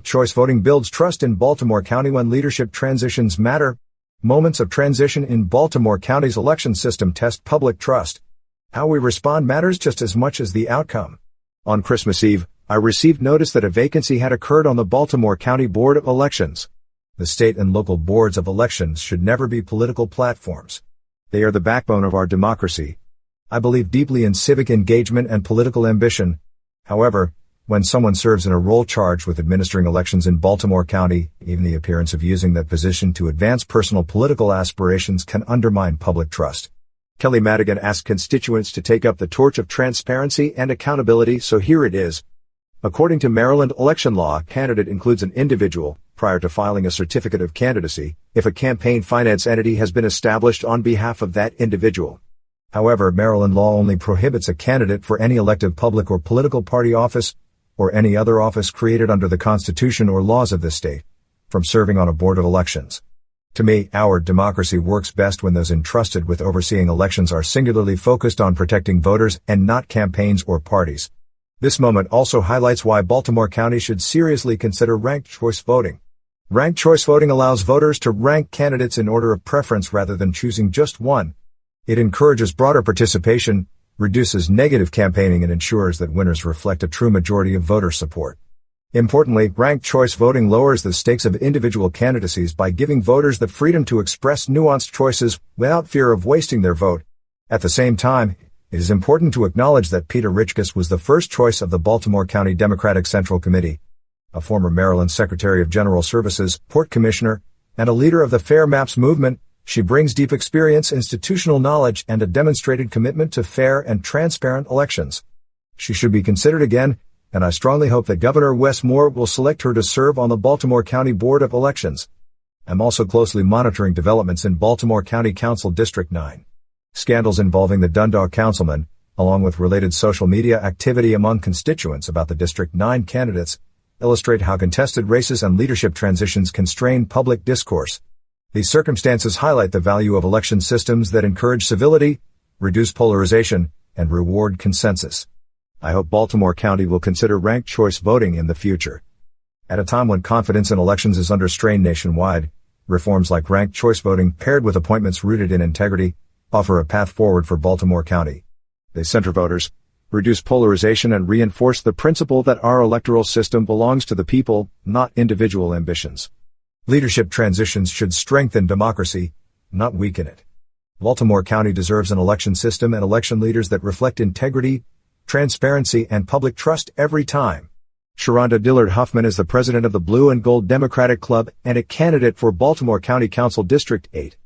choice voting builds trust in Baltimore County when leadership transitions matter. Moments of transition in Baltimore County's election system test public trust. How we respond matters just as much as the outcome. On Christmas Eve, I received notice that a vacancy had occurred on the Baltimore County Board of Elections. The state and local boards of elections should never be political platforms. They are the backbone of our democracy. I believe deeply in civic engagement and political ambition. However, when someone serves in a role charged with administering elections in Baltimore County, even the appearance of using that position to advance personal political aspirations can undermine public trust. Kelly Madigan asked constituents to take up the torch of transparency and accountability, so here it is. According to Maryland election law, a candidate includes an individual, prior to filing a certificate of candidacy, if a campaign finance entity has been established on behalf of that individual. However, Maryland law only prohibits a candidate for any elective public or political party office, or any other office created under the Constitution or laws of this state, from serving on a board of elections. To me, our democracy works best when those entrusted with overseeing elections are singularly focused on protecting voters and not campaigns or parties. This moment also highlights why Baltimore County should seriously consider ranked choice voting. Ranked choice voting allows voters to rank candidates in order of preference rather than choosing just one. It encourages broader participation, reduces negative campaigning, and ensures that winners reflect a true majority of voter support. Importantly, ranked choice voting lowers the stakes of individual candidacies by giving voters the freedom to express nuanced choices without fear of wasting their vote. At the same time, it is important to acknowledge that Peta was the first choice of the Baltimore County Democratic Central Committee. A former Maryland Secretary of General Services, Port Commissioner, and a leader of the Fair Maps movement, she brings deep experience, institutional knowledge, and a demonstrated commitment to fair and transparent elections. She should be considered again, and I strongly hope that Governor Wes Moore will select her to serve on the Baltimore County Board of Elections. I'm also closely monitoring developments in Baltimore County Council District 9. Scandals involving the Dundalk councilman, along with related social media activity among constituents about the District 9 candidates, illustrate how contested races and leadership transitions constrain public discourse. These circumstances highlight the value of election systems that encourage civility, reduce polarization, and reward consensus. I hope Baltimore County will consider ranked choice voting in the future. At a time when confidence in elections is under strain nationwide, reforms like ranked choice voting paired with appointments rooted in integrity offer a path forward for Baltimore County. They center voters, reduce polarization, and reinforce the principle that our electoral system belongs to the people, not individual ambitions. Leadership transitions should strengthen democracy, not weaken it. Baltimore County deserves an election system and election leaders that reflect integrity, transparency, and public trust every time. Sharonda Dillard-Huffman is the president of the Blue and Gold Democratic Club and a candidate for Baltimore County Council District 8.